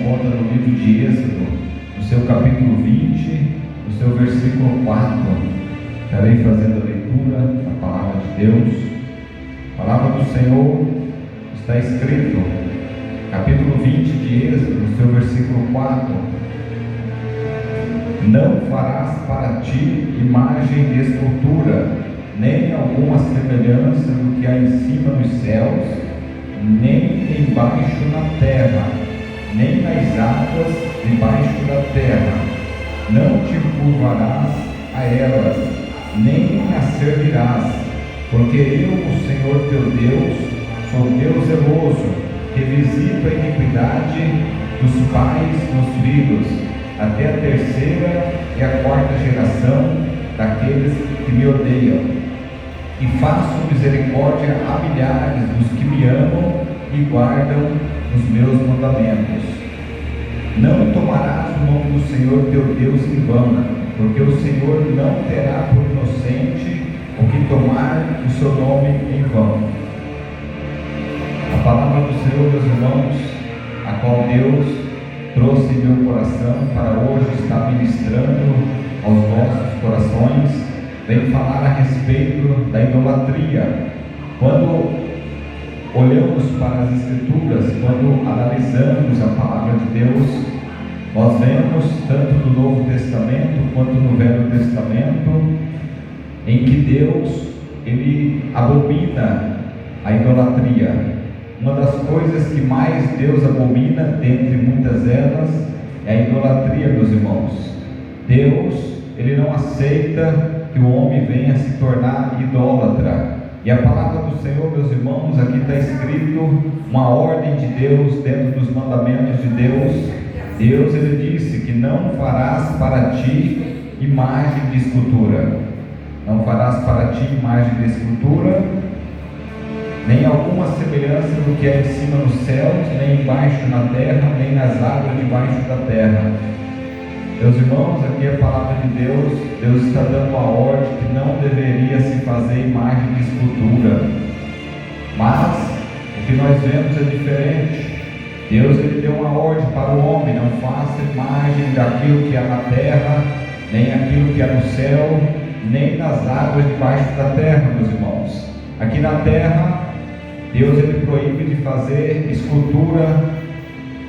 encontra no livro de Êxodo, no seu capítulo 20, no seu versículo 4. Estarei fazendo a leitura da palavra de Deus. A palavra do Senhor está escrito, capítulo 20 de Êxodo, no seu versículo 4: Não farás para ti imagem de escultura, nem alguma semelhança do que há em cima nos céus, nem embaixo na terra, nem nas águas debaixo da terra. Não te curvarás a elas, nem as servirás, porque eu, o Senhor teu Deus, sou Deus zeloso, que visita a iniquidade dos pais nos filhos, até a terceira e a quarta geração daqueles que me odeiam, e faço misericórdia a milhares dos que me amam e guardam os meus mandamentos. Não tomarás o nome do Senhor teu Deus em vão, porque o Senhor não terá por inocente o que tomar o seu nome em vão. A palavra do Senhor, meus irmãos, a qual Deus trouxe em meu coração para hoje estar ministrando aos nossos corações, vem falar a respeito da idolatria. Quando olhamos para as Escrituras, quando analisamos a palavra de Deus, nós vemos tanto no Novo Testamento quanto no Velho Testamento, em que Deus, Ele abomina a idolatria. Uma das coisas que mais Deus abomina, dentre muitas elas, é a idolatria, meus irmãos. Deus, Ele não aceita que o homem venha se tornar idólatra. E a palavra do Senhor, meus irmãos, aqui está escrito uma ordem de Deus dentro dos mandamentos de Deus. Deus, Ele disse que não farás para ti imagem de escultura. Não farás para ti imagem de escultura, nem alguma semelhança do que é em cima nos céus, nem embaixo na terra, nem nas águas debaixo da terra. Meus irmãos, aqui a palavra de Deus, Deus está dando uma ordem que não deveria se fazer imagem de escultura. Mas o que nós vemos é diferente. Deus, Ele deu uma ordem para o homem: não faça imagem daquilo que há na terra, nem aquilo que há no céu, nem nas águas debaixo da terra, meus irmãos. Aqui na terra, Deus, Ele proíbe de fazer escultura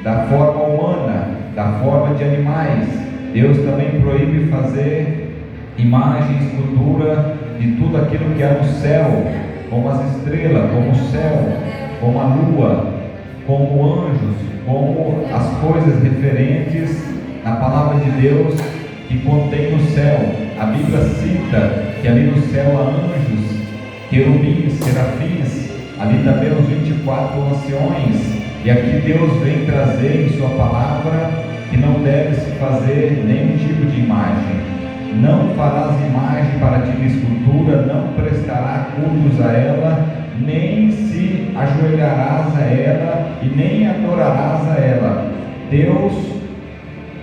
da forma humana, da forma de animais. Deus também proíbe fazer imagem, escultura de tudo aquilo que há no céu, como as estrelas, como o céu, como a lua, como anjos, como as coisas referentes à palavra de Deus que contém no céu. A Bíblia cita que ali no céu há anjos, querubins, serafins, ali também os 24 anciões. E aqui Deus vem trazer em sua palavra que não deve se fazer nenhum tipo de imagem. Não farás imagem para ti de escultura, não prestarás cultos a ela, nem se ajoelharás a ela e nem adorarás a ela. Deus,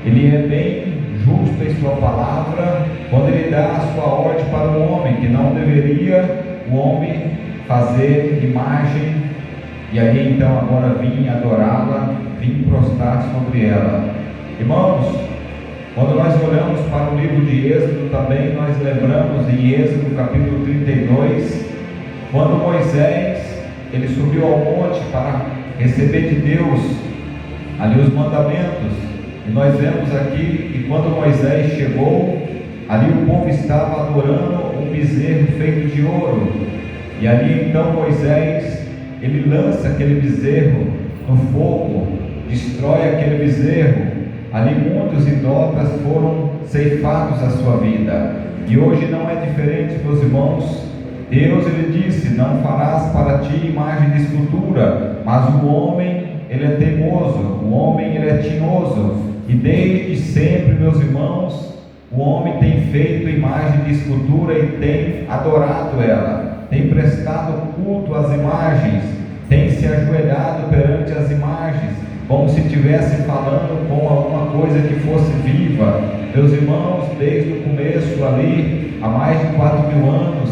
Ele é bem justo em sua palavra quando Ele dá a sua ordem para o homem, que não deveria o homem fazer imagem, e aí então agora vim adorá-la, vim prostrar sobre ela. Irmãos, quando nós olhamos para o livro de Êxodo também, nós lembramos em Êxodo capítulo 32, quando Moisés, ele subiu ao monte para receber de Deus ali os mandamentos, e nós vemos aqui que quando Moisés chegou, ali o povo estava adorando um bezerro feito de ouro, e ali então Moisés, ele lança aquele bezerro no fogo, destrói aquele bezerro. Ali muitos idólatras foram ceifados a sua vida, e hoje não é diferente, meus irmãos. Deus, Ele disse: não farás para ti imagem de escultura, mas o homem, ele é teimoso, o homem, ele é tinhoso, e desde sempre, meus irmãos, o homem tem feito imagem de escultura e tem adorado ela, tem prestado culto às imagens, tem se ajoelhado perante as imagens, como se estivesse falando com alguma coisa que fosse viva. Meus irmãos, desde o começo ali, há mais de 4.000 anos,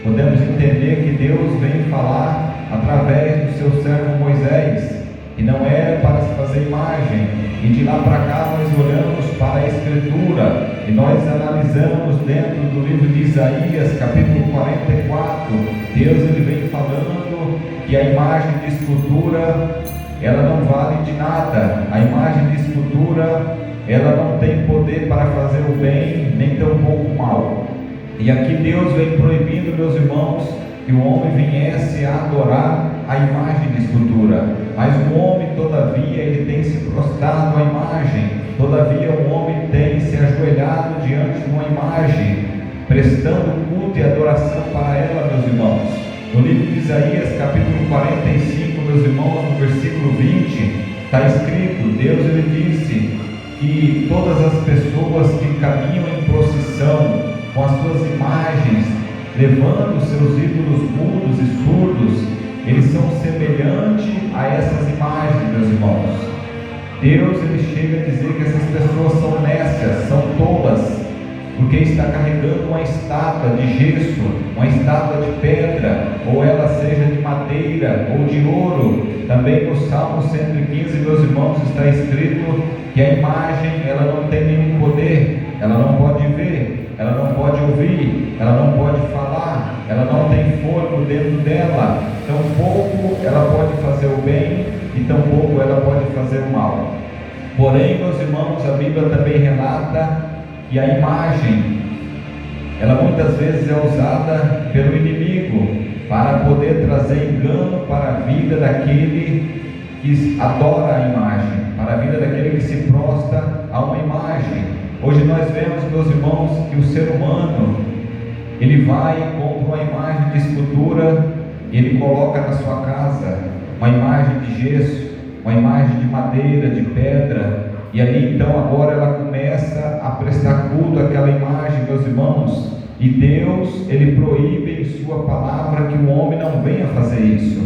podemos entender que Deus vem falar através do seu servo Moisés. que não era para se fazer imagem. E de lá para cá nós olhamos para a Escritura e nós analisamos dentro do livro de Isaías, capítulo 44, Deus ele vem falando que a imagem de escultura ela não vale de nada. A imagem de escultura ela não tem poder para fazer o bem, nem tampouco o mal. E aqui Deus vem proibindo, meus irmãos, que o homem viesse a adorar a imagem de escultura. Mas o homem, todavia, ele tem se prostrado à imagem. Todavia, o homem tem se ajoelhado diante de uma imagem, prestando culto e adoração para ela, meus irmãos. No livro de Isaías, capítulo 45, meus irmãos, no versículo 20, está escrito, Deus ele disse que todas as pessoas que caminham em procissão com as suas imagens, levando seus ídolos mudos e surdos, eles são semelhantes a essas imagens, meus irmãos. Deus ele chega a dizer que essas pessoas são nécias, são tolas, porque está carregando uma estátua de gesso, uma estátua de pedra, ou ela seja de madeira ou de ouro. Também no Salmo 115, meus irmãos, está escrito que a imagem ela não tem nenhum poder, ela não pode ver, ela não pode ouvir, ela não pode falar, ela não tem fôlego dentro dela. Tampouco ela pode fazer o bem e tampouco ela pode fazer o mal. Porém, meus irmãos, a Bíblia também relata que a imagem ela muitas vezes é usada pelo inimigo para poder trazer engano para a vida daquele que adora a imagem, para a vida daquele que se prostra a uma imagem. Hoje nós vemos, meus irmãos, que o ser humano ele vai e compra uma imagem de escultura e ele coloca na sua casa uma imagem de gesso, uma imagem de madeira, de pedra, e ali então agora ela começa a prestar culto àquela imagem, meus irmãos. E Deus ele proíbe em sua palavra que o homem não venha fazer isso.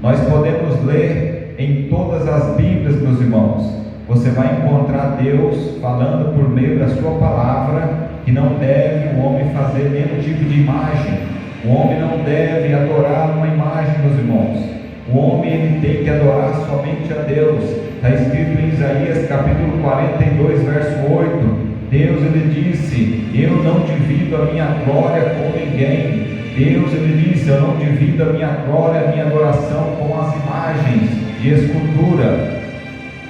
Nós podemos ler em todas as Bíblias, meus irmãos, você vai encontrar Deus falando por meio da sua palavra que não deve o homem fazer nenhum tipo de imagem. O homem não deve adorar uma imagem, meus irmãos. O homem ele tem que adorar somente a Deus. Está escrito em Isaías capítulo 42, verso 8. Deus ele disse, eu não divido a minha glória com ninguém. Deus ele disse, eu não divido a minha glória, a minha adoração com as imagens de escultura.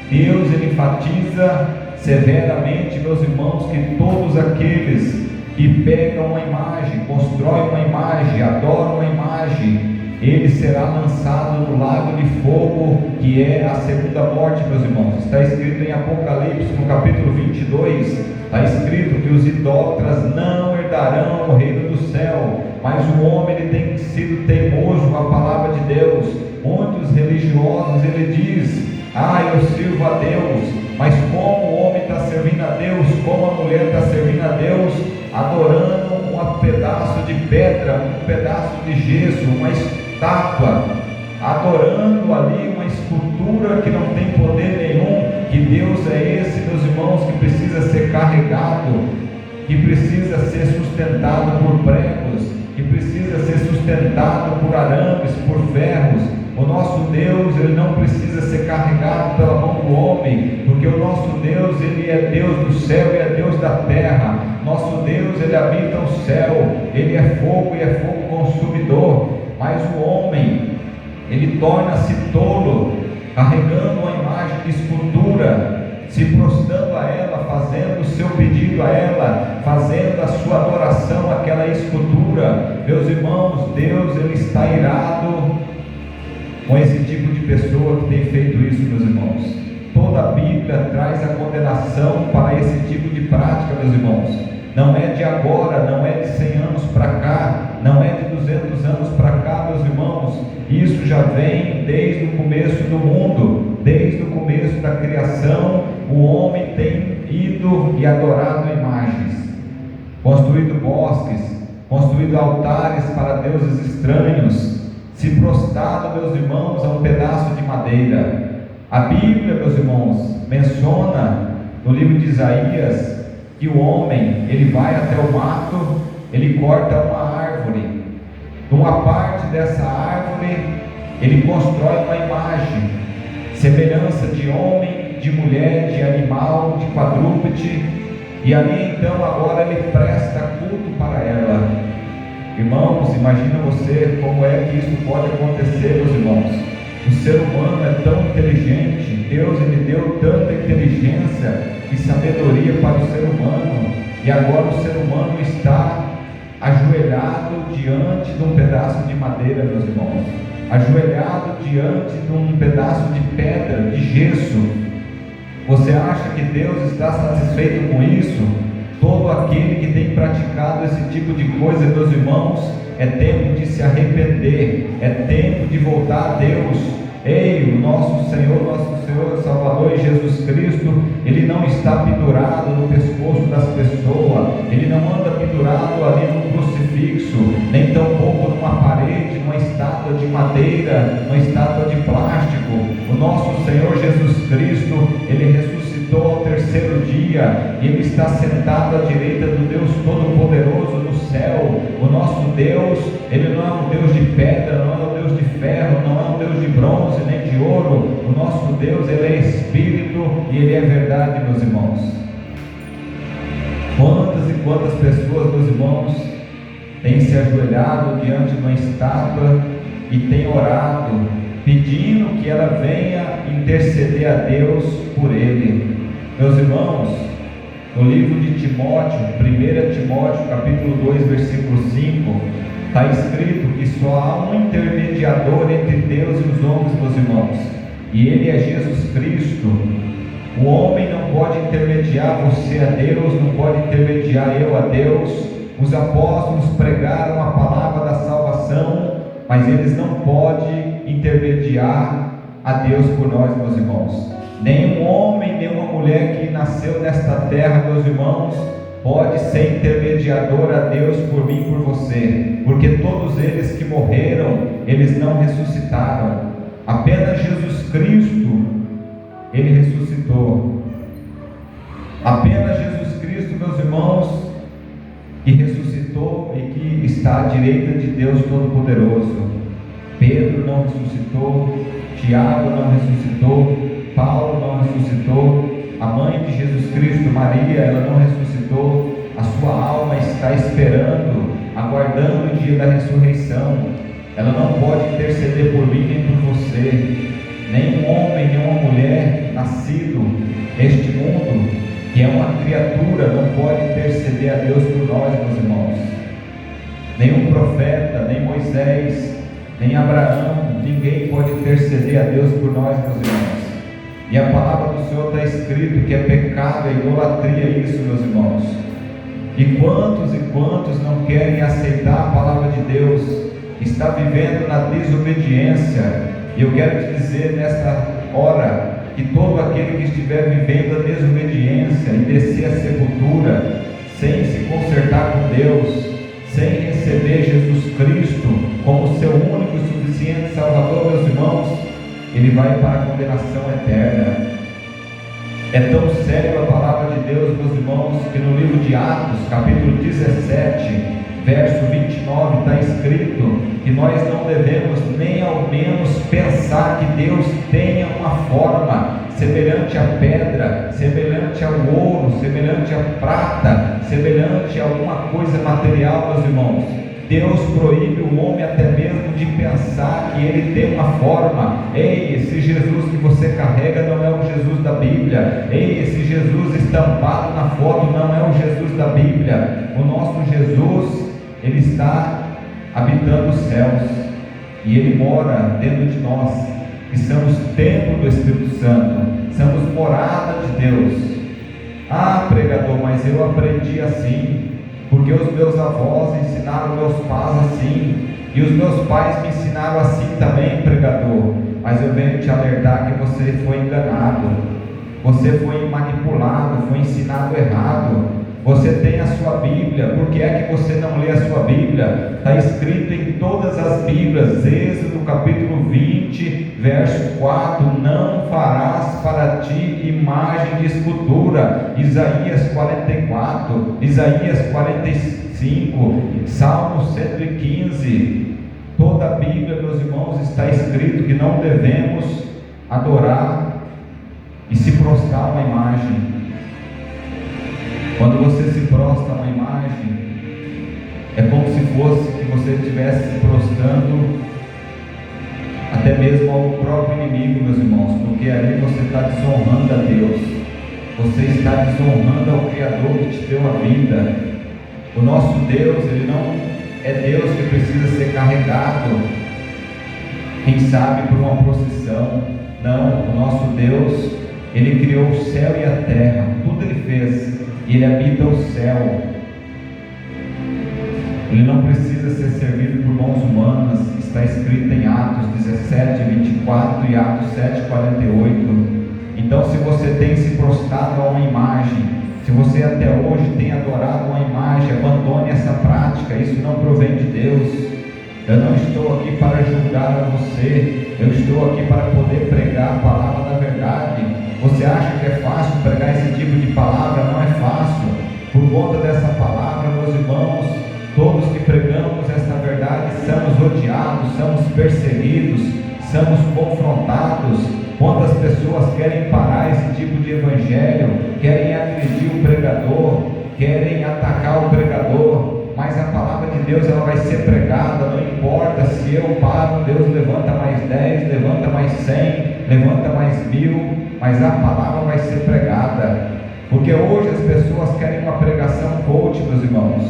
Deus ele enfatiza severamente, meus irmãos, que todos aqueles que pegam uma imagem, constroem uma imagem, adoram uma imagem, ele será lançado no lago de fogo, que é a segunda morte, meus irmãos. Está escrito em Apocalipse, no capítulo 22, está escrito que os idólatras não herdarão o reino do céu, mas o homem ele tem sido teimoso com a palavra de Deus. Muitos religiosos ele diz, eu sirvo a Deus, mas como o homem está servindo a Deus, como a mulher está servindo a Deus, adorando um pedaço de pedra, um pedaço de gesso, uma estátua, adorando ali uma escultura que não tem poder nenhum. Que Deus é esse, meus irmãos, que precisa ser carregado, que precisa ser sustentado por pregos, que precisa ser sustentado por arames, por ferros. O nosso Deus, ele não precisa ser carregado pela mão do homem, porque o nosso Deus, ele é Deus do céu e é Deus da terra. Nosso Deus, ele habita o céu, ele é fogo e é fogo consumidor. Mas o homem, ele torna-se tolo, carregando uma imagem de escultura, se prostrando a ela, fazendo o seu pedido a ela, fazendo a sua adoração àquela escultura. Meus irmãos, Deus ele está irado com esse tipo de pessoa que tem feito isso, meus irmãos. Toda a Bíblia traz a condenação para esse tipo de prática, meus irmãos. Não é de agora, não é de 100 anos para cá, não é de 200 anos para cá, meus irmãos. Isso já vem desde o começo do mundo, desde o começo da criação. O homem tem ido e adorado imagens, construído bosques, construído altares para deuses estranhos, se prostrado, meus irmãos, a um pedaço de madeira. A Bíblia, meus irmãos, menciona no livro de Isaías que o homem, ele vai até o mato, ele corta uma árvore, numa parte dessa árvore, ele constrói uma imagem, semelhança de homem, de mulher, de animal, de quadrúpede, e ali então agora ele presta culto para ela. Irmãos, imagina você como é que isso pode acontecer, meus irmãos. O ser humano é tão inteligente, Deus ele deu tanta inteligência e sabedoria para o ser humano, e agora o ser humano está ajoelhado diante de um pedaço de madeira, meus irmãos, ajoelhado diante de um pedaço de pedra, de gesso. Você acha que Deus está satisfeito com isso? Todo aquele que tem praticado esse tipo de coisa, meus irmãos, é tempo de se arrepender, é tempo de voltar a Deus. Ei, o nosso Senhor e Salvador Jesus Cristo, Ele não está pendurado no pescoço das pessoas, Ele não anda pendurado ali num crucifixo, nem tampouco numa parede, numa estátua de madeira, numa estátua de plástico. O nosso Senhor Jesus Cristo, Ele ressuscitou ao terceiro dia, e Ele está sentado à direita do Deus Todo-Poderoso no céu. O nosso Deus, Ele não é um Deus de pedra, não é um Deus de ferro, não é um Deus de bronze, nem de ouro. O nosso Deus, Ele é Espírito e Ele é verdade, meus irmãos. Quantas e quantas pessoas, meus irmãos, têm se ajoelhado diante de uma estátua e têm orado, pedindo que ela venha interceder a Deus por ele. Meus irmãos, no livro de Timóteo, 1 Timóteo capítulo 2, versículo 5, está escrito que só há um intermediador entre Deus e os homens, meus irmãos, e Ele é Jesus Cristo. O homem não pode intermediar você a Deus, não pode intermediar eu a Deus. Os apóstolos pregaram a palavra da salvação, mas eles não podem intermediar a Deus por nós, meus irmãos. Nenhum homem, nenhuma mulher que nasceu nesta terra, meus irmãos, pode ser intermediador a Deus por mim e por você, porque todos eles que morreram, eles não ressuscitaram. Apenas Jesus Cristo, Ele ressuscitou. Apenas Jesus Cristo, meus irmãos, que ressuscitou e que está à direita de Deus Todo-Poderoso. Pedro não ressuscitou, Tiago não ressuscitou, Paulo não ressuscitou, a mãe de Jesus Cristo, Maria, ela não ressuscitou. A sua alma está esperando, aguardando o dia da ressurreição. Ela não pode interceder por mim nem por você. Nenhum homem, nenhuma mulher nascido neste mundo, que é uma criatura, não pode interceder a Deus por nós, meus irmãos. Nenhum profeta, nem Moisés, nem Abraão, ninguém pode interceder a Deus por nós, meus irmãos. E a palavra do Senhor está escrito que é pecado, é idolatria isso, meus irmãos. E quantos não querem aceitar a palavra de Deus, está vivendo na desobediência. E eu quero te dizer nesta hora, que todo aquele que estiver vivendo a desobediência e descer a sepultura, sem se consertar com Deus, sem receber Jesus Cristo como seu único e suficiente Salvador, meus irmãos, ele vai para a condenação eterna. É tão sério a palavra de Deus, meus irmãos, que no livro de Atos, capítulo 17, verso 29, está escrito que nós não devemos nem ao menos pensar que Deus tenha uma forma semelhante à pedra, semelhante ao ouro, semelhante à prata, semelhante a alguma coisa material, meus irmãos. Deus proíbe o homem até mesmo de pensar que ele tem uma forma. Ei, esse Jesus que você carrega não é o Jesus da Bíblia. Ei, esse Jesus estampado na foto não é o Jesus da Bíblia. O nosso Jesus, Ele está habitando os céus, e Ele mora dentro de nós, que somos templo do Espírito Santo, somos morada de Deus. Ah, pregador, mas eu aprendi assim, porque os meus avós ensinaram meus pais assim, e os meus pais me ensinaram assim também, pregador. Mas eu venho te alertar que você foi enganado, você foi manipulado, foi ensinado errado. Você tem a sua Bíblia, por que é que você não lê a sua Bíblia? Está escrito em todas as Bíblias, Êxodo capítulo 20, verso 4, não farás para ti imagem de escultura, Isaías 44, Isaías 45, Salmo 115, toda a Bíblia, meus irmãos, está escrito que não devemos adorar e se prostrar a uma imagem. Quando você se prostra a uma imagem, é como se fosse que você estivesse se prostrando até mesmo ao próprio inimigo, meus irmãos, porque ali você está desonrando a Deus, você está desonrando ao Criador que te deu a vida. O nosso Deus, Ele não é Deus que precisa ser carregado, quem sabe por uma procissão. Não, o nosso Deus, Ele criou o céu e a terra, tudo Ele fez, e Ele habita o céu. Ele não precisa ser servido por mãos humanas. Está escrito em Atos 17, 24 e Atos 7, 48. Então, se você tem se prostrado a uma imagem, se você até hoje tem adorado uma imagem, abandone essa prática. Isso não provém de Deus. Eu não estou aqui para julgar a você, eu estou aqui para poder pregar a palavra da verdade. Você acha que é fácil pregar esse tipo de palavra? Não é fácil. Por conta dessa palavra, meus irmãos, todos que pregamos esta verdade somos odiados, somos perseguidos, somos confrontados. Quantas pessoas querem parar esse tipo de evangelho, querem agredir o pregador, querem atacar o pregador, mas a palavra de Deus ela vai ser pregada. Não importa se eu paro, Deus levanta mais 10, levanta mais 100, levanta mais 1000, mas a palavra vai ser pregada. Porque hoje as pessoas querem uma pregação coach, meus irmãos,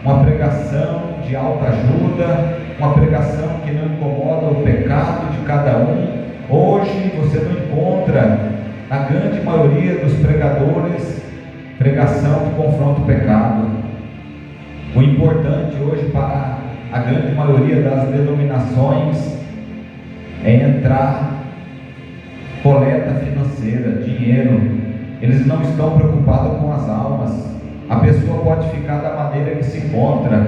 uma pregação de autoajuda, uma pregação que não incomoda o pecado de cada um. Hoje você não encontra, na grande maioria dos pregadores, pregação que confronta o pecado. O importante hoje para a grande maioria das denominações é entrar, coleta financeira, dinheiro. Eles não estão preocupados com as almas. A pessoa pode ficar da maneira que se encontra.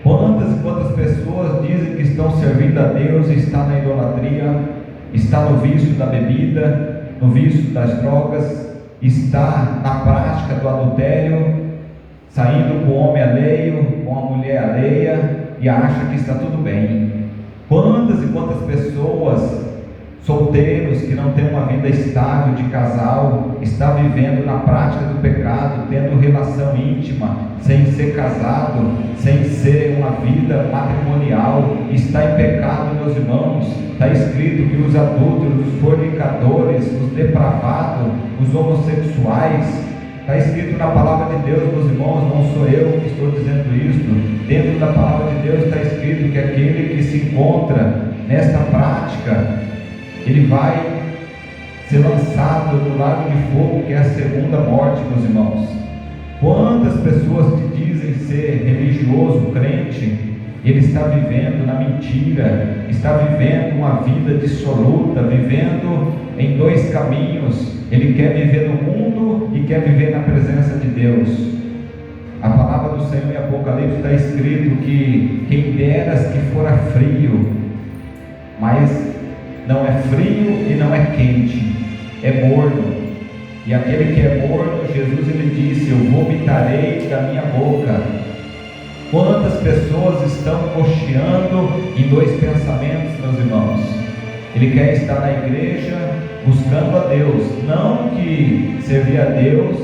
Quantas e quantas pessoas dizem que estão servindo a Deus e está na idolatria, está no vício da bebida, no vício das drogas, está na prática do adultério, saindo com o homem alheio, com a mulher alheia, e acha que está tudo bem. Quantas e quantas pessoas, solteiros que não têm uma vida estável de casal, está vivendo na prática do pecado, tendo relação íntima, sem ser casado, sem ser uma vida matrimonial, está em pecado, meus irmãos. Está escrito que os adúlteros, os fornicadores, os depravados, os homossexuais, está escrito na palavra de Deus, meus irmãos, não sou eu que estou dizendo isso. Dentro da palavra de Deus está escrito que aquele que se encontra nesta prática, ele vai ser lançado no lago de fogo, que é a segunda morte, meus irmãos. Quantas pessoas que dizem ser religioso, crente, ele está vivendo na mentira, está vivendo uma vida dissoluta, vivendo em dois caminhos. Ele quer viver no mundo e quer viver na presença de Deus. A palavra do Senhor em Apocalipse está escrito que quem deras que fora frio, mas não é frio e não é quente, é morno. E aquele que é morno, Jesus ele disse: eu vomitarei da minha boca. Quantas pessoas estão cocheando em dois pensamentos, meus irmãos? Ele quer estar na igreja buscando a Deus. Não que servir a Deus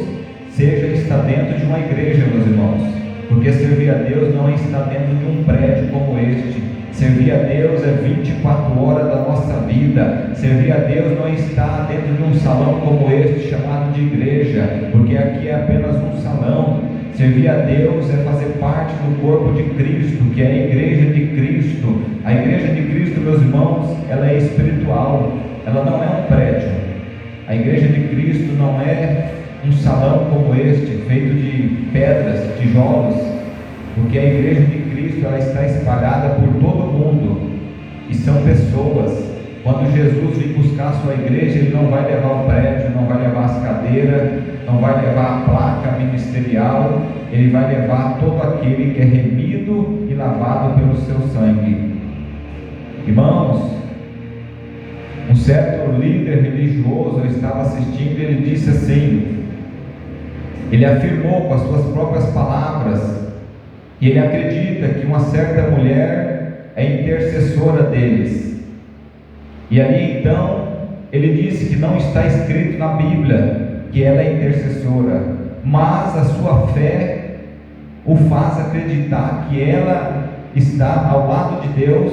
seja estar dentro de uma igreja, meus irmãos, porque servir a Deus não é estar dentro de um prédio como este. Servir a Deus é 24 horas da nossa vida. Servir a Deus não é estar dentro de um salão como este, chamado de igreja, porque aqui é apenas um salão. Servir a Deus é fazer parte do corpo de Cristo, que é a igreja de Cristo. A igreja de Cristo, meus irmãos, ela é espiritual, ela não é um prédio. A igreja de Cristo não é um salão como este, feito de pedras, tijolos, porque a igreja de Cristo ela está espalhada por todo o mundo, e são pessoas. Quando Jesus vem buscar a sua igreja, ele não vai levar o prédio, não vai levar as cadeiras, não vai levar a placa ministerial, ele vai levar todo aquele que é remido e lavado pelo seu sangue. Irmãos, um certo líder religioso, eu estava assistindo, e ele disse assim, ele afirmou com as suas próprias palavras, que ele acredita que uma certa mulher é intercessora deles. E ali então, ele disse que não está escrito na Bíblia que ela é intercessora, mas a sua fé o faz acreditar que ela está ao lado de Deus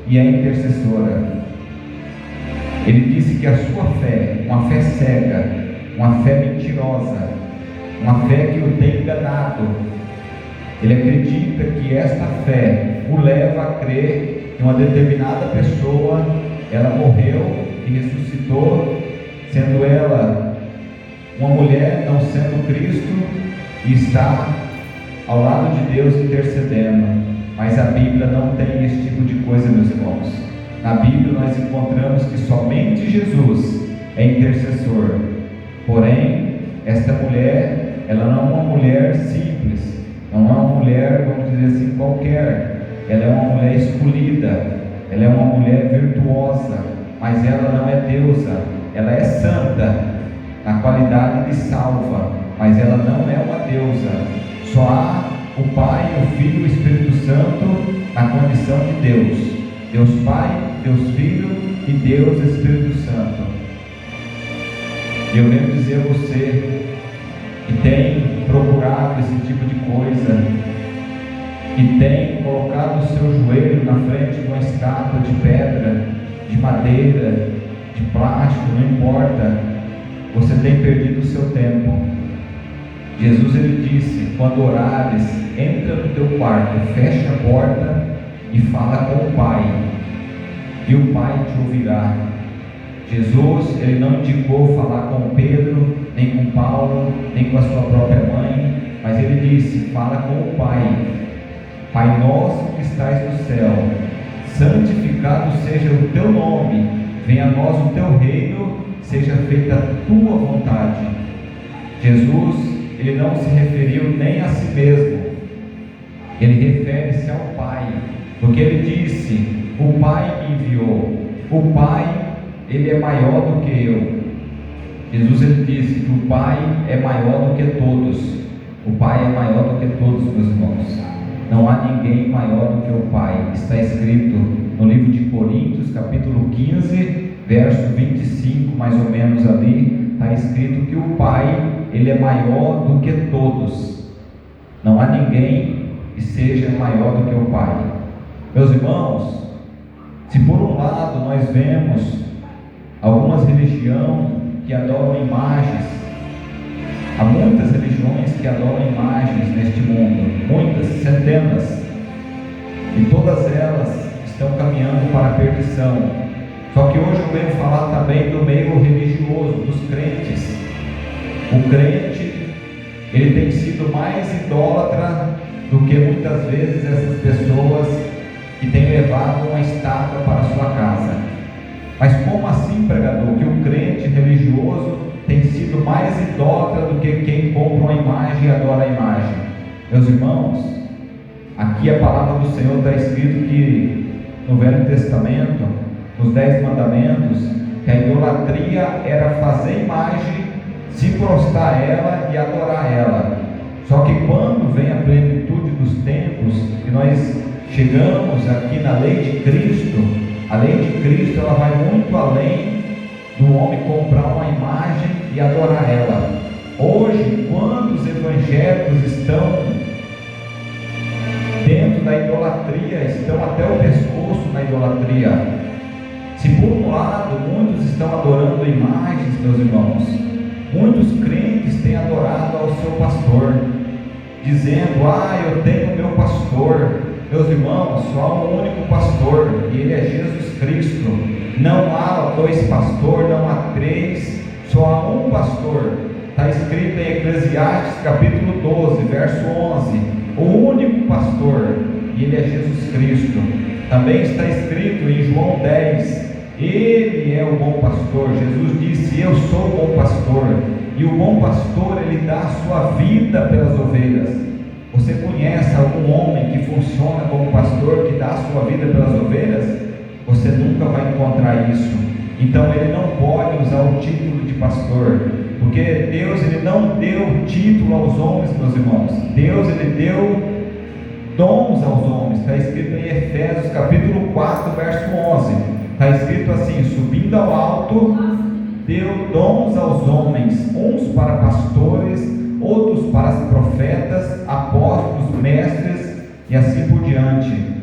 e é intercessora. Ele disse que a sua fé, uma fé cega, uma fé mentirosa, uma fé que o tem enganado, ele acredita que esta fé o leva a crer que uma determinada pessoa, ela morreu e ressuscitou, sendo ela uma mulher, não sendo Cristo, e está ao lado de Deus intercedendo. Mas a Bíblia não tem esse tipo de coisa, meus irmãos. Na Bíblia nós encontramos que somente Jesus é intercessor. Porém, esta mulher, ela não é uma mulher simples, não é uma mulher, vamos dizer assim, qualquer. Ela é uma mulher escolhida, ela é uma mulher virtuosa, mas ela não é deusa. Ela é santa na qualidade de salva, mas ela não é uma deusa. Só há o Pai, o Filho e o Espírito Santo na condição de Deus. Deus Pai, Deus Filho e Deus Espírito Santo. E eu venho dizer a você que tem procurado esse tipo de coisa, que tem colocado o seu joelho na frente de uma estátua de pedra, de madeira, de plástico, não importa, você tem perdido o seu tempo. Jesus, ele disse: quando orares, entra no teu quarto, fecha a porta e fala com o Pai, e o Pai te ouvirá. Jesus, ele não indicou falar com Pedro, nem com Paulo, nem com a sua própria mãe, mas ele disse: fala com o Pai. Pai nosso que estais no céu, santificado seja o teu nome, venha a nós o teu reino, seja feita a tua vontade. Jesus, ele não se referiu nem a si mesmo, ele refere-se ao Pai, porque ele disse: o Pai me enviou. O Pai, ele é maior do que eu. Jesus, ele disse que o Pai é maior do que todos. O Pai é maior do que todos, meus irmãos. Não há ninguém maior do que o Pai. Está escrito no livro de Coríntios, capítulo 15, verso 25, mais ou menos ali, está escrito que o Pai, ele é maior do que todos. Não há ninguém que seja maior do que o Pai. Meus irmãos, se por um lado nós vemos algumas religiões que adoram imagens, há muitas religiões que adoram imagens neste mundo, muitas, centenas, e todas elas estão caminhando para a perdição. Só que hoje eu venho falar também do meio religioso, dos crentes. O crente, ele tem sido mais idólatra do que muitas vezes essas pessoas que têm levado uma estátua para a sua casa. Mas como assim, pregador, que o crente religioso tem sido mais idólatra do que quem compra uma imagem e adora a imagem? Meus irmãos, aqui a palavra do Senhor está escrito que no Velho Testamento, nos 10 mandamentos, que a idolatria era fazer imagem, se prostrar a ela e adorar ela. Só que quando vem a plenitude dos tempos, e nós chegamos aqui na lei de Cristo, a lei de Cristo, ela vai muito além do homem comprar uma imagem e adorar ela. Hoje, quantos evangélicos estão dentro da idolatria, estão até o pescoço na idolatria? Se por um lado muitos estão adorando imagens, meus irmãos, muitos crentes têm adorado ao seu pastor, dizendo: eu tenho meu pastor. Meus irmãos, só há um único pastor, e ele é Jesus Cristo. Não há 2 pastores, não há 3, só há um pastor. Está escrito em Eclesiastes capítulo 12, verso 11, o único pastor, e ele é Jesus Cristo. Também está escrito em João 10, ele é o bom pastor. Jesus disse: eu sou o bom pastor, e o bom pastor, ele dá a sua vida pelas ovelhas. Você conhece algum homem que funciona como pastor, que dá a sua vida pelas ovelhas? Você nunca vai encontrar isso. Então ele não pode usar o título de pastor, porque Deus, ele não deu título aos homens, meus irmãos. Deus, ele deu dons aos homens. Está escrito em Efésios capítulo 4, verso 11. Está escrito assim: subindo ao alto deu dons aos homens, uns para pastores, outros para profetas, apóstolos, mestres e assim por diante.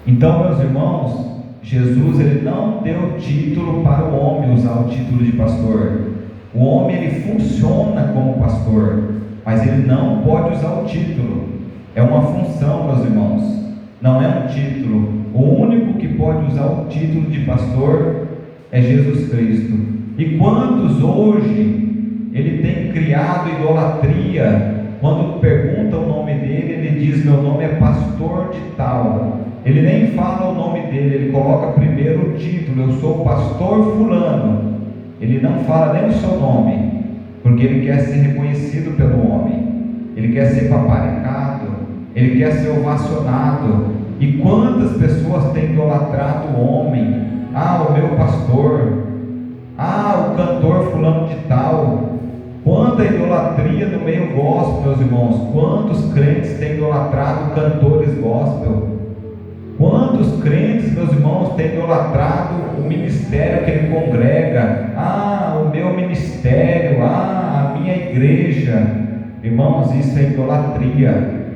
Então, meus irmãos, Jesus ele não deu título para o homem usar o título de pastor. O homem ele funciona como pastor, mas ele não pode usar o título. É uma função, meus irmãos, não é um título. O único que pode usar o título de pastor é Jesus Cristo. E quantos hoje ele tem criado idolatria? Quando pergunta o nome dele, ele diz: meu nome é pastor de tal. Ele nem fala o nome dele, ele coloca primeiro o título: eu sou pastor fulano. Ele não fala nem o seu nome, porque ele quer ser reconhecido pelo homem, ele quer ser paparicado, ele quer ser ovacionado. E quantas pessoas têm idolatrado o homem? Ah, o meu pastor, ah, o cantor fulano de tal. Quanta idolatria no meio gospel, meus irmãos. Quantos crentes têm idolatrado cantores gospel? Quantos crentes, meus irmãos, têm idolatrado o ministério que ele congrega? Ah, o meu ministério, ah, a minha igreja. Irmãos, isso é idolatria.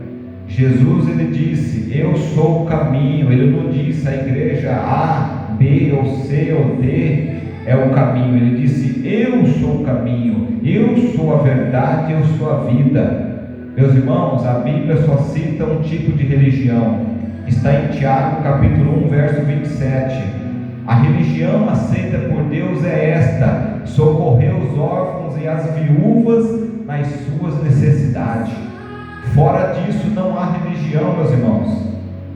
Jesus ele disse: eu sou o caminho. Ele não disse a igreja A, B ou C ou D é o caminho. Ele disse: eu sou o caminho, eu sou a verdade, eu sou a vida. Meus irmãos, a Bíblia só cita um tipo de religião. Está em Tiago capítulo 1 verso 27. A religião aceita por Deus é esta: socorrer os órfãos e as viúvas nas suas necessidades. Fora disso não há religião, meus irmãos.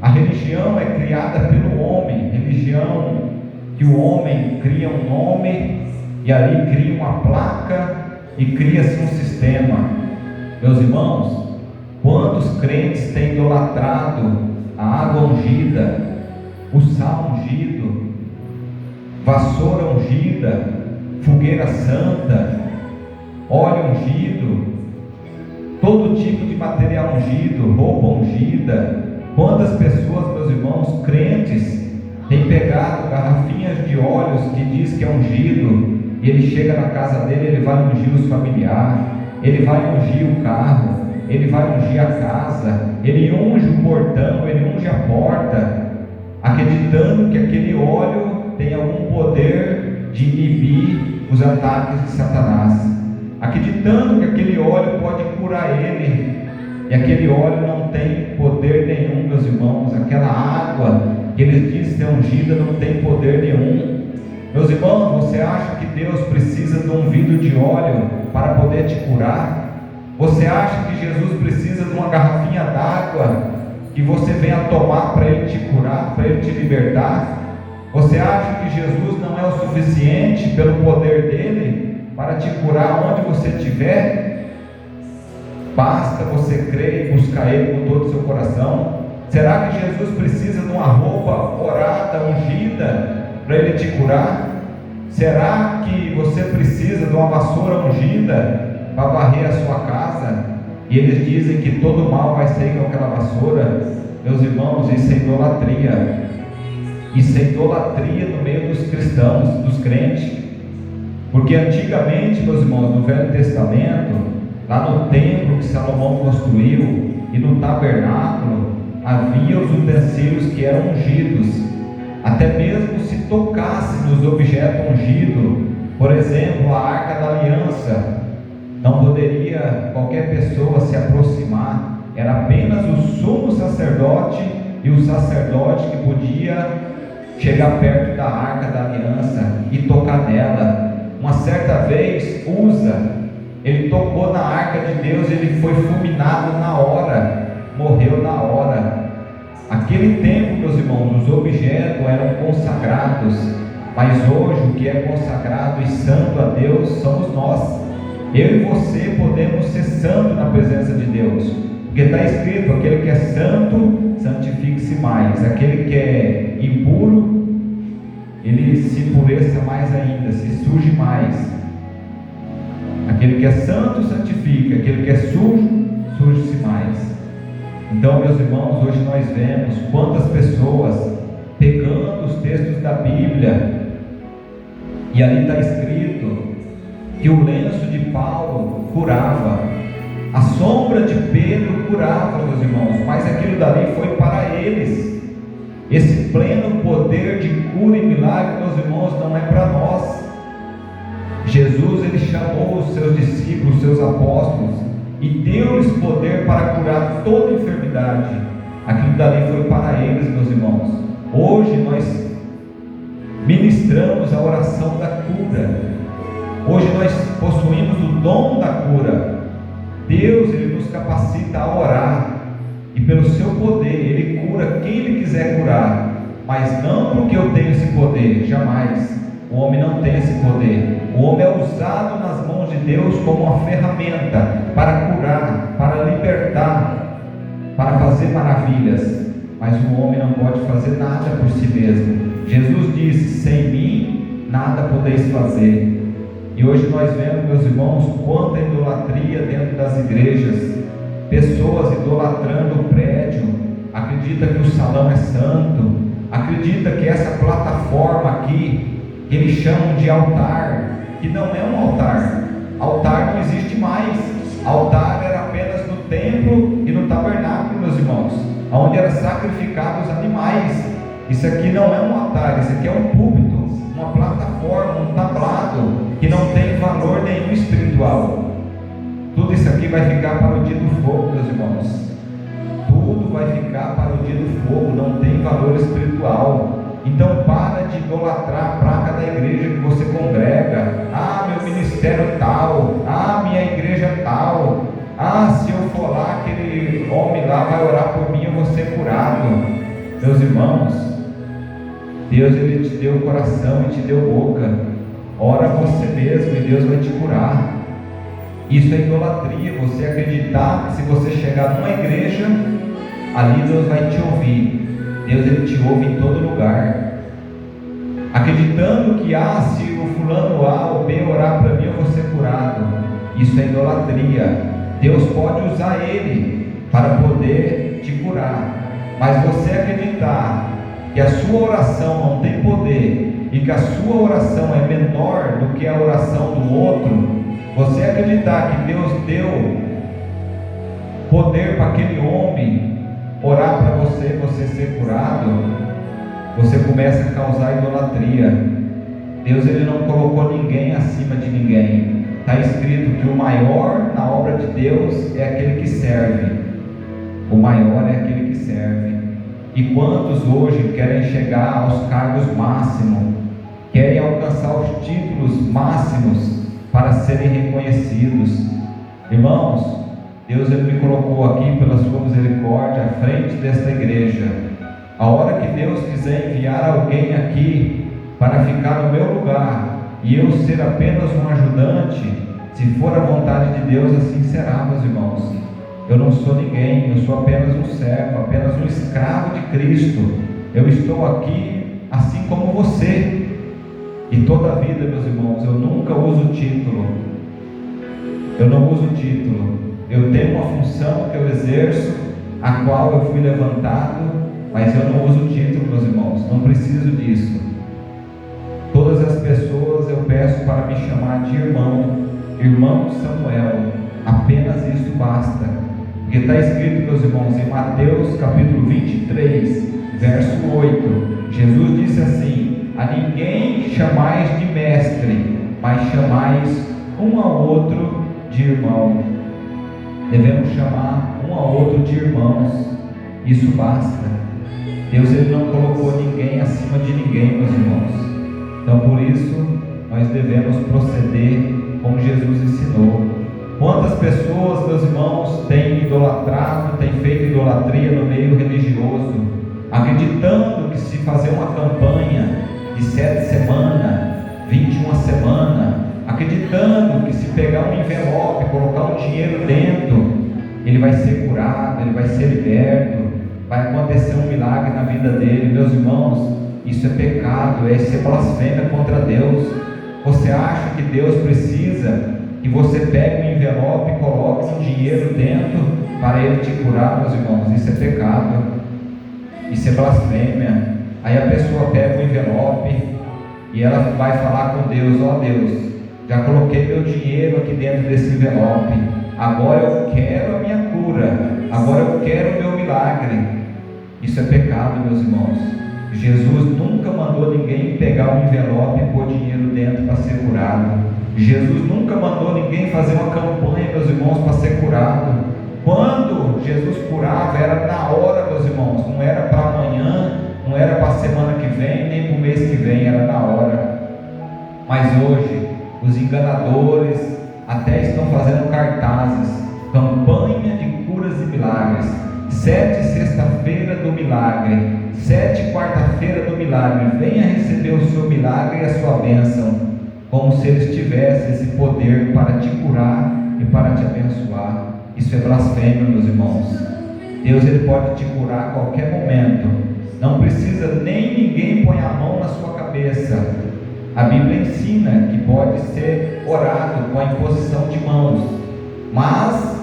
A religião é criada pelo homem. Religião que o homem cria um nome e ali cria uma placa e cria-se um sistema. Meus irmãos, quantos crentes têm idolatrado a água ungida, o sal ungido, vassoura ungida, fogueira santa, óleo ungido, todo tipo de material ungido, roupa ungida. Quantas pessoas, meus irmãos, crentes, têm pegado garrafinhas de óleos que diz que é ungido, e ele chega na casa dele, ele vai ungir os familiares, ele vai ungir o carro, ele vai ungir a casa, ele unge o portão, ele unge a porta, acreditando que aquele óleo tem algum poder de inibir os ataques de Satanás, acreditando que aquele óleo pode curar ele, e aquele óleo não tem poder nenhum, meus irmãos. Aquela água que eles dizem ser ungida não tem poder nenhum. Meus irmãos, você acha que Deus precisa de um vidro de óleo para poder te curar? Você acha que Jesus precisa de uma garrafinha d'água que você venha tomar para Ele te curar, para Ele te libertar? Você acha que Jesus não é o suficiente pelo poder dEle para te curar onde você estiver? Basta você crer e buscar Ele com todo o seu coração. Será que Jesus precisa de uma roupa orada, ungida, para Ele te curar? Será que você precisa de uma vassoura ungida para varrer a sua casa? E eles dizem que todo mal vai sair com aquela vassoura. Meus irmãos, isso é idolatria. Isso é idolatria no meio dos cristãos, dos crentes. Porque antigamente, meus irmãos, no Velho Testamento, lá no templo que Salomão construiu e no tabernáculo, havia os utensílios que eram ungidos. Até mesmo se tocasse nos objetos ungidos, por exemplo, a Arca da Aliança, não poderia qualquer pessoa se aproximar. Era apenas o sumo sacerdote e o sacerdote que podia chegar perto da Arca da Aliança e tocar nela. Uma certa vez, Uza, ele tocou na Arca de Deus, ele foi fulminado na hora, morreu na hora. Aquele tempo, meus irmãos, os objetos eram consagrados, mas hoje o que é consagrado e santo a Deus somos nós. Eu e você podemos ser santos na presença de Deus, porque está escrito: aquele que é santo, santifique-se mais; aquele que é impuro, ele se impureça mais ainda, se suje mais. Aquele que é santo, santifica; aquele que é sujo, suje-se mais. Então, meus irmãos, hoje nós vemos quantas pessoas pegando os textos da Bíblia E ali está escrito que o lenço de Paulo curava, a sombra de Pedro curava, meus irmãos, mas aquilo dali foi para eles. Esse pleno poder de cura e milagre, meus irmãos, não é para nós. Jesus, ele chamou os seus discípulos, os seus apóstolos, e deu-lhes poder para curar toda enfermidade. Aquilo dali foi para eles, meus irmãos. Hoje nós ministramos a oração da cura. Hoje nós possuímos o dom da cura. Deus, ele nos capacita a orar, e pelo seu poder ele cura quem ele quiser curar, mas não porque eu tenho esse poder, jamais. O homem não tem esse poder. O homem é usado nas mãos de Deus como uma ferramenta para curar, para libertar, para fazer maravilhas, mas o homem não pode fazer nada por si mesmo. Jesus disse: sem mim nada podeis fazer. E hoje nós vemos, meus irmãos, quanta idolatria dentro das igrejas. Pessoas idolatrando o prédio, acredita que o salão é santo, acredita que essa plataforma aqui, que eles chamam de altar, que não é um altar. Altar não existe mais. Altar era apenas no templo e no tabernáculo, meus irmãos, onde eram sacrificados animais. Isso aqui não é um altar, isso aqui é um púlpito, uma plataforma, um tablado, que não tem valor nenhum espiritual. Tudo isso aqui vai ficar para o dia do fogo, meus irmãos. Tudo vai ficar para o dia do fogo, não tem valor espiritual. Então para de idolatrar a placa da igreja que você congrega. Ah, meu ministério tal, ah, minha igreja tal, ah, se eu for lá, aquele homem lá vai orar por mim, eu vou ser curado. Meus irmãos, Deus, ele te deu coração e te deu boca. Ora você mesmo e Deus vai te curar. Isso é idolatria, você acreditar que se você chegar numa igreja, ali Deus vai te ouvir. Deus, ele te ouve em todo lugar. Acreditando que, se o fulano A ou B orar para mim, eu vou ser curado. Isso é idolatria. Deus pode usar ele para poder te curar, mas você acreditar que a sua oração não tem poder e que a sua oração é menor do que a oração do outro, você acreditar que Deus deu poder para aquele homem orar para você, você ser curado, você começa a causar idolatria. Deus, ele não colocou ninguém acima de ninguém. Está escrito que o maior na obra de Deus é aquele que serve. O maior é aquele que serve. E quantos hoje querem chegar aos cargos máximos, querem alcançar os títulos máximos para serem reconhecidos? Irmãos, Deus, ele me colocou aqui pela sua misericórdia à frente desta igreja. A hora que Deus quiser enviar alguém aqui para ficar no meu lugar e eu ser apenas um ajudante, se for a vontade de Deus, assim será, meus irmãos. Eu não sou ninguém, eu sou apenas um servo, apenas um escravo de Cristo. Eu estou aqui assim como você. E toda a vida, meus irmãos, eu nunca uso título. Eu não uso título. Eu tenho uma função que eu exerço, a qual eu fui levantado, mas eu não uso título, meus irmãos. Não preciso disso. Todas as pessoas eu peço para me chamar de irmão, irmão Samuel. Apenas isso basta. Porque está escrito, meus irmãos, em Mateus capítulo 23, verso 8, Jesus disse assim: a ninguém chamais de mestre, mas chamais um ao outro de irmão. Devemos chamar um ao outro de irmãos. Isso basta. Deus, ele não colocou ninguém acima de ninguém, meus irmãos. Então por isso nós devemos proceder como Jesus ensinou. Quantas pessoas, meus irmãos, têm idolatrado, têm feito idolatria no meio religioso, acreditando que se fazer uma campanha de 7 semanas, 21 semanas, acreditando que se pegar um envelope, colocar um dinheiro dentro, ele vai ser curado, ele vai ser liberto, vai acontecer um milagre na vida dele. Meus irmãos, isso é pecado, isso é blasfêmia contra Deus. Você acha que Deus precisa que você pegue um envelope e coloque um dinheiro dentro para ele te curar, meus irmãos? Isso é pecado, isso é blasfêmia. Aí a pessoa pega o envelope, e ela vai falar com Deus: ó Deus, já coloquei meu dinheiro aqui dentro desse envelope, agora eu quero a minha cura, agora eu quero o meu milagre. Isso é pecado, meus irmãos. Jesus nunca mandou ninguém pegar um envelope e pôr dinheiro dentro para ser curado. Jesus nunca mandou ninguém fazer uma campanha, meus irmãos, para ser curado. Quando Jesus curava, era na hora, meus irmãos, não era para amanhã, não era para a semana que vem, nem para o mês que vem, era na hora. Mas hoje, os enganadores até estão fazendo cartazes, campanha de curas e milagres, 7 sexta-feira do milagre, 7 quarta-feira do milagre, venha receber o seu milagre e a sua bênção, como se eles tivessem esse poder para te curar e para te abençoar. Isso é blasfêmia, meus irmãos. Deus, ele pode te curar a qualquer momento, não precisa nem ninguém pôr a mão na sua cabeça. A Bíblia ensina que pode ser orado com a imposição de mãos, mas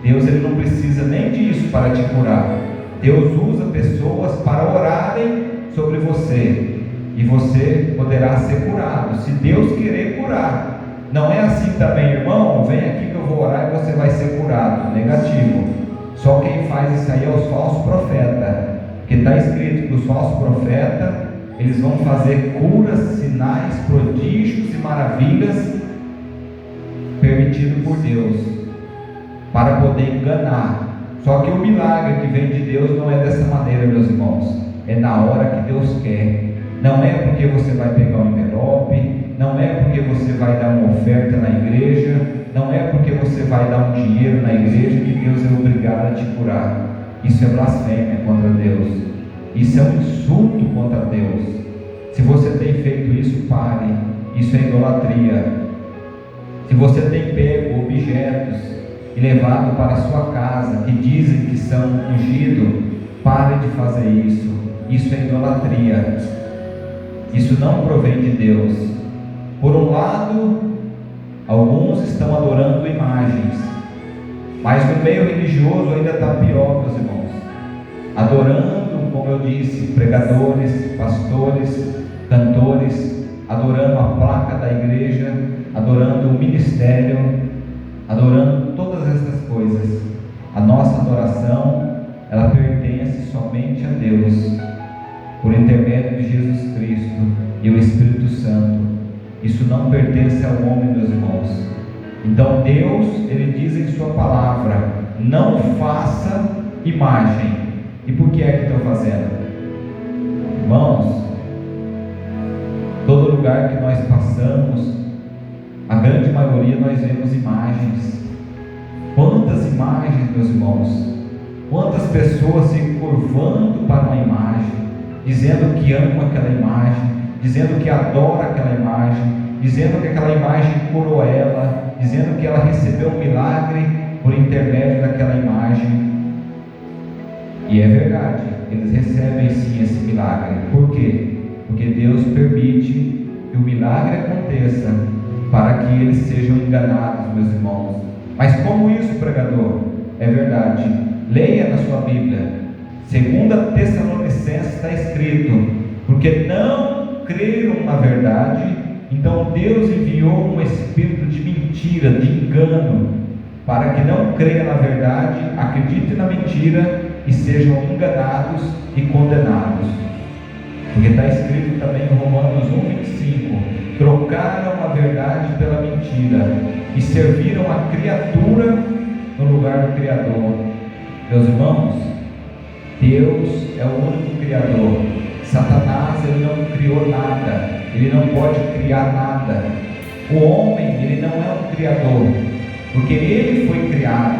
Deus, ele não precisa nem disso para te curar. Deus usa pessoas para orarem sobre você, e você poderá ser curado, se Deus querer curar. Não é assim também, irmão, vem aqui que eu vou orar e você vai ser curado. Negativo. Só quem faz isso aí é os falsos profetas, porque está escrito que os falsos profetas, eles vão fazer curas, sinais, prodígios e maravilhas permitido por Deus, para poder enganar. Só que o milagre que vem de Deus não é dessa maneira, meus irmãos. É na hora que Deus quer. Não é porque você vai pegar um envelope, não é porque você vai dar uma oferta na igreja, não é porque você vai dar um dinheiro na igreja que Deus é obrigado a te curar. Isso é blasfêmia contra Deus. Isso é um insulto contra Deus. Se você tem feito isso, pare. Isso é idolatria. Se você tem pego objetos e levado para a sua casa que dizem que são ungidos, pare de fazer isso. Isso é idolatria. Isso não provém de Deus. Por um lado, alguns estão adorando imagens, mas no meio religioso ainda está pior, meus irmãos. Adorando, como eu disse, pregadores, pastores, cantores, adorando a placa da igreja, adorando o ministério, adorando todas essas coisas. A nossa adoração, ela pertence somente a Deus, por intermédio de Jesus Cristo e o Espírito Santo. Isso não pertence ao homem, meus irmãos. Então Deus, ele diz em sua palavra: não faça imagem. E por que é que estão fazendo? Irmãos, todo lugar que nós passamos, a grande maioria nós vemos imagens. Quantas imagens, meus irmãos? Quantas pessoas se curvando para uma imagem, dizendo que ama aquela imagem, dizendo que adora aquela imagem, dizendo que aquela imagem curou ela, dizendo que ela recebeu um milagre por intermédio daquela imagem. E é verdade, eles recebem sim esse milagre. Por quê? Porque Deus permite que o milagre aconteça para que eles sejam enganados, meus irmãos. Mas como isso, pregador? É verdade. Leia na sua Bíblia, 2 Tessalonicenses está escrito: porque não creram na verdade, então Deus enviou um espírito de mentira, de engano, para que não creiam na verdade, acreditem na mentira e sejam enganados e condenados. Porque está escrito também em Romanos 1,25: trocaram a verdade pela mentira e serviram a criatura no lugar do Criador. Meus irmãos, Deus é o único Criador. Satanás, ele não criou nada, ele não pode criar nada. O homem, ele não é um criador, porque ele foi criado.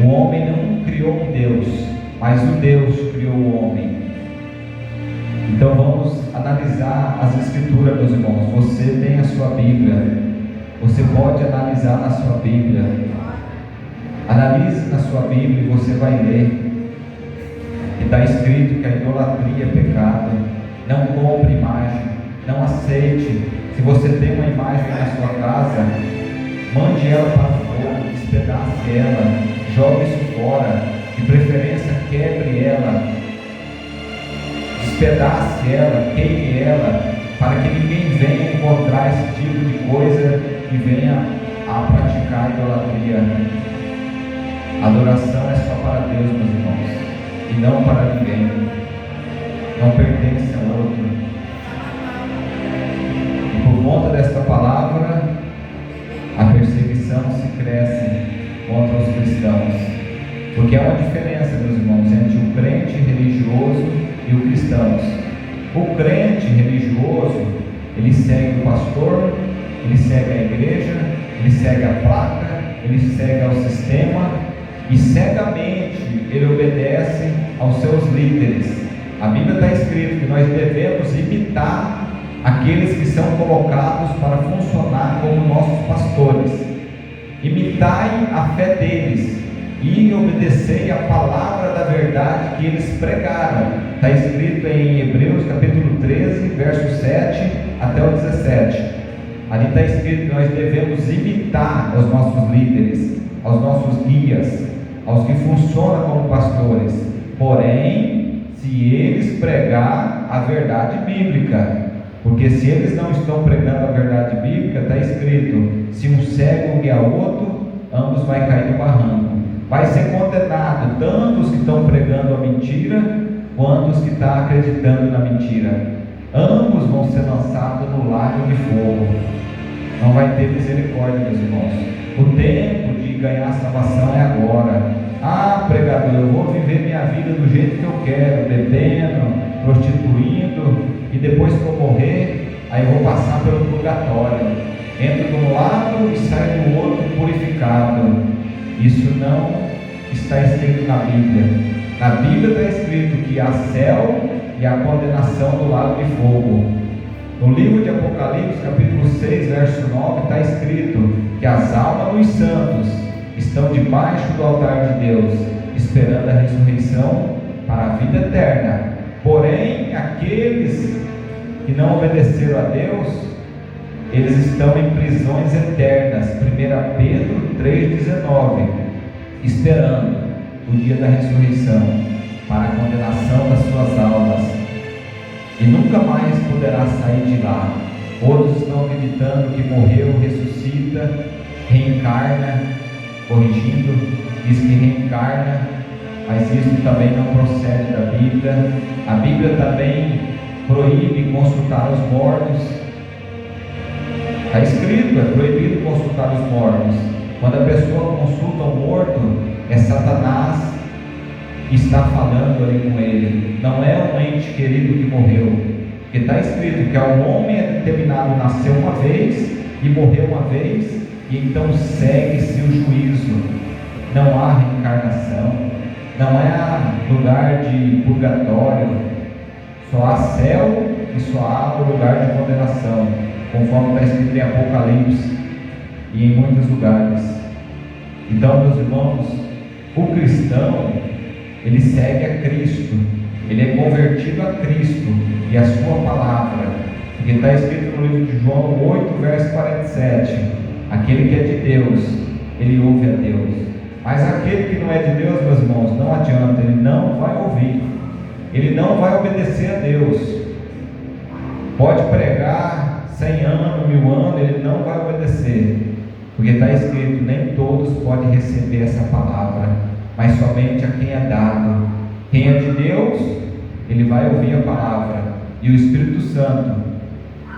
O homem não criou um Deus, mas o Deus criou o homem. Então vamos analisar as escrituras, meus irmãos. Você tem a sua Bíblia, você pode analisar na sua Bíblia. Analise na sua Bíblia e você vai ler. E está escrito que a idolatria é pecado. Não compre imagem, não aceite. Se você tem uma imagem na sua casa, mande ela para o fogo, despedace ela, jogue isso fora, de preferência quebre ela, despedace ela, queime ela, para que ninguém venha encontrar esse tipo de coisa e venha a praticar idolatria. Adoração é só para Deus, meus irmãos, e não para ninguém. Não pertence a outro. E por conta desta palavra, a perseguição se cresce contra os cristãos. Porque há uma diferença, meus irmãos, entre o crente religioso e o cristão. O crente religioso, ele segue o pastor, ele segue a igreja, ele segue a placa, ele segue ao sistema e cegamente ele obedece aos seus líderes. A Bíblia está escrito que nós devemos imitar aqueles que são colocados para funcionar como nossos pastores. Imitai a fé deles e obedecei a palavra da verdade que eles pregaram. Está escrito em Hebreus capítulo 13, verso 7 até o 17. Ali está escrito que nós devemos imitar os nossos líderes, aos nossos guias, aos que funcionam como pastores, porém, se eles pregar a verdade bíblica. Porque se eles não estão pregando a verdade bíblica, está escrito: se um cego guia outro, ambos vai cair no barranco. Vai ser condenado tanto os que estão pregando a mentira, quanto os que estão acreditando na mentira. Ambos vão ser lançados no lago de fogo. Não vai ter misericórdia, meus irmãos. O tempo de ganhar salvação é agora. Ah, pregador, eu vou viver minha vida do jeito que eu quero, bebendo, prostituindo, e depois que eu morrer, aí eu vou passar pelo purgatório. Entro de um lado e saio do outro purificado. Isso não está escrito na Bíblia. Na Bíblia está escrito que há céu e a condenação do lago de fogo. No livro de Apocalipse, capítulo 6, verso 9, está escrito que as almas dos santos estão debaixo do altar de Deus, esperando a ressurreição para a vida eterna. Porém, aqueles que não obedeceram a Deus, eles estão em prisões eternas. 1 Pedro 3,19, esperando o dia da ressurreição para a condenação das suas almas, e nunca mais poderá sair de lá. Outros estão acreditando que morreu, ressuscita, reencarna, corrigindo, diz que reencarna, mas isso também não procede da Bíblia. A Bíblia também proíbe consultar os mortos. Está escrito, é proibido consultar os mortos. Quando a pessoa consulta o morto, é Satanás que está falando ali com ele, não é um ente querido que morreu. Porque está escrito que ao homem é determinado nascer uma vez e morrer uma vez, e então segue-se o juízo. Não há reencarnação, não há lugar de purgatório, só há céu e só há o lugar de condenação, conforme está escrito em Apocalipse e em muitos lugares. Então, meus irmãos, o cristão, ele segue a Cristo, ele é convertido a Cristo e a sua palavra, porque está escrito no livro de João 8, verso 47, aquele que é de Deus, ele ouve a Deus, mas aquele que não é de Deus, meus irmãos, não adianta, ele não vai ouvir, ele não vai obedecer a Deus. Pode pregar 100 anos, 1000 anos, ele não vai obedecer, porque está escrito: nem todos podem receber essa palavra, mas somente a quem é dado. Quem é de Deus, ele vai ouvir a palavra, e o Espírito Santo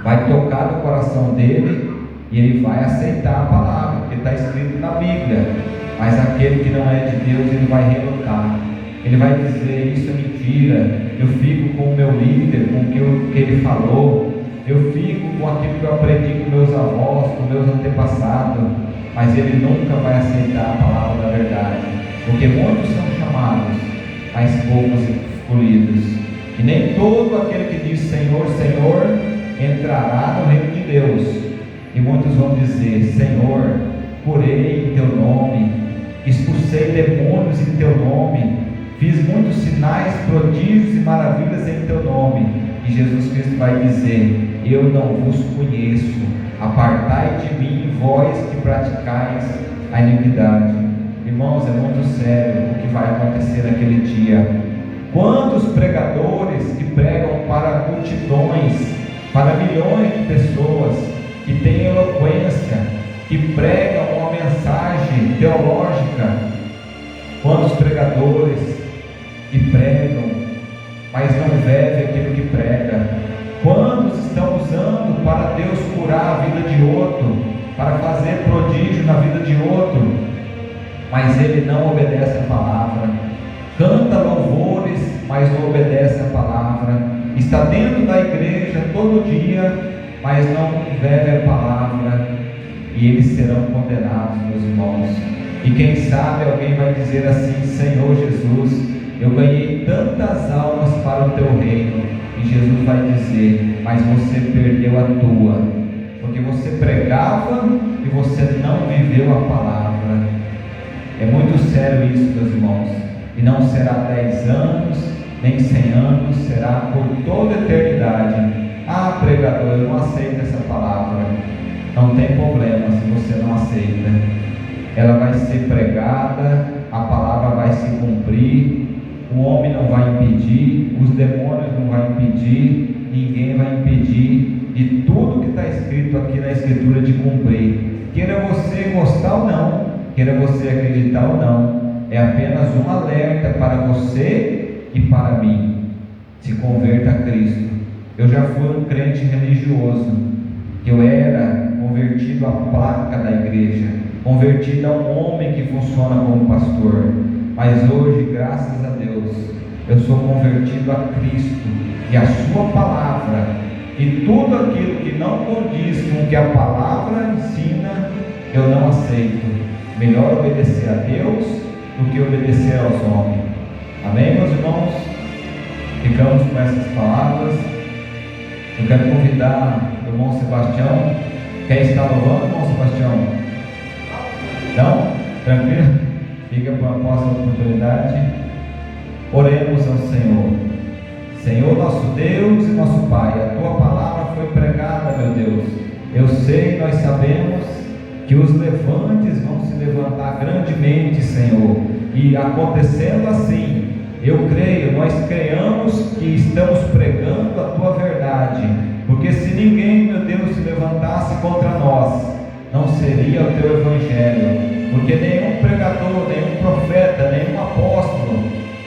vai tocar no coração dele, e ele vai aceitar a palavra, porque está escrito na Bíblia. Mas aquele que não é de Deus, ele vai relutar, ele vai dizer: isso é mentira, eu fico com o meu líder, com o que ele falou, eu fico com aquilo que eu aprendi com meus avós, com meus antepassados, mas ele nunca vai aceitar a palavra da verdade, porque muitos são chamados, mas poucos escolhidos, e nem todo aquele que diz Senhor, Senhor, entrará no reino de Deus. E muitos vão dizer: Senhor, curei em teu nome, expulsei demônios em teu nome, fiz muitos sinais, prodígios e maravilhas em teu nome. E Jesus Cristo vai dizer: eu não vos conheço, apartai de mim, vós que praticais a iniquidade. Irmãos, é muito sério o que vai acontecer naquele dia. Quantos pregadores que pregam para multidões, para milhões de pessoas, que têm eloquência, que pregam uma mensagem teológica. Quantos pregadores que pregam, mas não vivem aquilo que prega. Quantos estão usando para Deus curar a vida de outro, para fazer prodígio na vida de outro, mas ele não obedece a palavra. Canta louvores, mas não obedece a palavra. Está dentro da igreja todo dia, mas não vive a palavra. E eles serão condenados, meus irmãos. E quem sabe alguém vai dizer assim: Senhor Jesus, eu ganhei tantas almas para o teu reino. E Jesus vai dizer: mas você perdeu a tua, porque você pregava e você não viveu a palavra. É muito sério isso, meus irmãos. E não será 10 anos, nem 100 anos, será por toda a eternidade. Ah, pregador, eu não aceito essa palavra. Não tem problema se você não aceita. Ela vai ser pregada, a palavra vai se cumprir. O homem não vai impedir, os demônios não vão impedir, ninguém vai impedir de tudo que está escrito aqui na Escritura de cumprir. Queira você gostar ou não, queira você acreditar ou não, é apenas um alerta para você e para mim. Se converta a Cristo. Eu já fui um crente religioso, que eu era convertido à placa da igreja, convertido a um homem que funciona como pastor. Mas hoje, graças a Deus, eu sou convertido a Cristo e a sua palavra, e tudo aquilo que não condiz com o que a palavra ensina, eu não aceito. Melhor obedecer a Deus do que obedecer aos homens. Amém, meus irmãos? Ficamos com essas palavras. Eu quero convidar o irmão Sebastião. Quem está louvando, irmão Sebastião? Não? Tranquilo? Fica para a próxima oportunidade. Oremos ao Senhor. Senhor, nosso Deus e nosso Pai, a tua palavra foi pregada, meu Deus. Eu sei, nós sabemos que os levantes vão se levantar grandemente, Senhor. E acontecendo assim, eu creio, nós creiamos que estamos pregando a tua verdade, porque se ninguém, meu Deus, se levantasse contra nós, não seria o teu evangelho, porque nenhum pregador, nenhum profeta, nenhum apóstolo,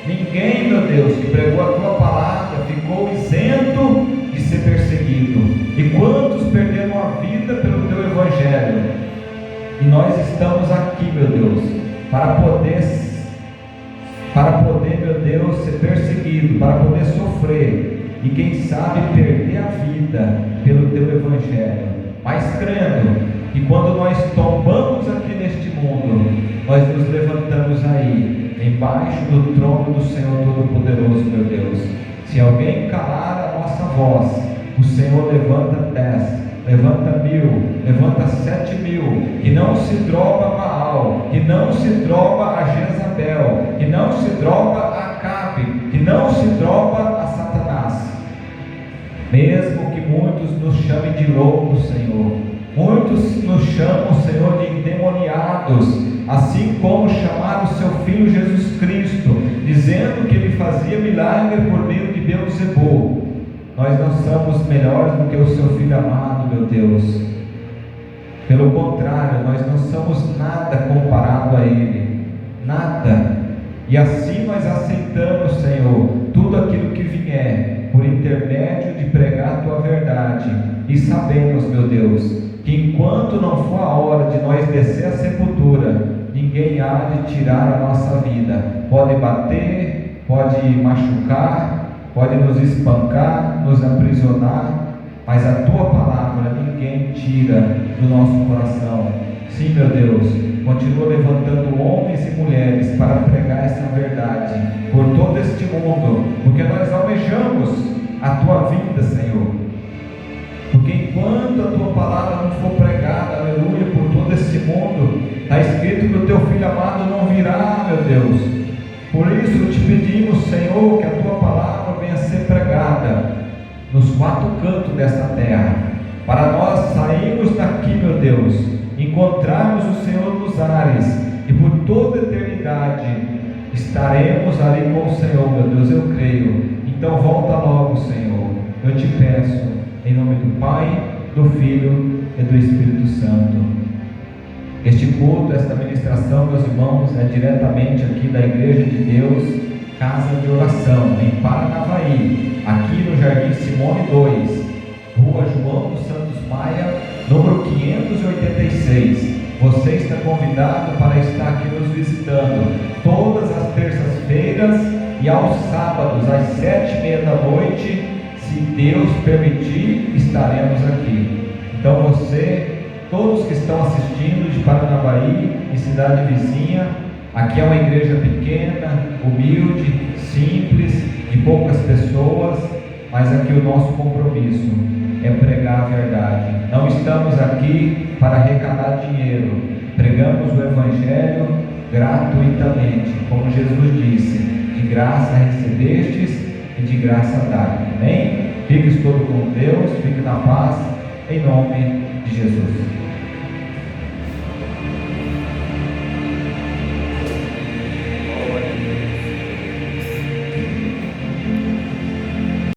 ninguém, meu Deus, que pregou a tua palavra ficou isento de ser perseguido. E quantos perderam a vida pelo teu evangelho? E nós estamos aqui, meu Deus, para poder, meu Deus, ser perseguido, para poder sofrer e quem sabe perder a vida pelo teu evangelho. Mas crendo que quando nós tombamos aqui neste mundo, nós nos levantamos aí, embaixo do trono do Senhor Todo-Poderoso, meu Deus. Se alguém calar a nossa voz, o Senhor levanta 10, levanta 1000, levanta 7000, que não se droga a Baal, que não se droga a Jezabel, que não se droga a Acabe, que não se droga a Satanás. Mesmo que muitos nos chamem de loucos, Senhor, muitos nos chamam, Senhor, de endemoniados, assim como chamaram o seu Filho Jesus Cristo, dizendo que ele fazia milagre por meio de Beelzebul. Nós não somos melhores do que o seu Filho amado, meu Deus. Pelo contrário, nós não somos nada comparado a ele, nada. E assim nós aceitamos, Senhor, tudo aquilo que vier por intermédio de pregar a tua verdade. E sabemos, meu Deus, que enquanto não for a hora de nós descer a sepultura, ninguém há de tirar a nossa vida. Pode bater, pode machucar, pode nos espancar, nos aprisionar, mas a tua palavra ninguém tira do nosso coração. Sim, meu Deus, continua levantando homens e mulheres para pregar essa verdade por todo este mundo, porque nós almejamos a tua vinda, Senhor. Porque enquanto a tua palavra não for pregada, aleluia, por todo este mundo, está escrito que o teu Filho amado não virá, meu Deus. Por isso te pedimos, Senhor, que a tua palavra venha ser pregada nos 4 cantos desta terra, para nós sairmos daqui, meu Deus, encontrarmos o Senhor nos ares, e por toda a eternidade estaremos ali com o Senhor, meu Deus, eu creio. Então volta logo, Senhor, eu te peço, em nome do Pai, do Filho e do Espírito Santo. Este culto, esta ministração, meus irmãos, é diretamente aqui da Igreja de Deus, Casa de Oração, em Paranavaí, aqui no Jardim Simone 2, Rua João dos Santos Maia, número 586. Você está convidado para estar aqui nos visitando todas as terças-feiras e aos sábados, às 7h30, se Deus permitir, estaremos aqui. Então todos que estão assistindo de Paranavaí e cidade vizinha, aqui é uma igreja pequena, humilde, simples, de poucas pessoas, mas aqui o nosso compromisso é pregar a verdade. Não estamos aqui para arrecadar dinheiro, pregamos o Evangelho gratuitamente, como Jesus disse: de graça recebestes e de graça dai. Amém? Fique todo com Deus, fique na paz, em nome de Jesus.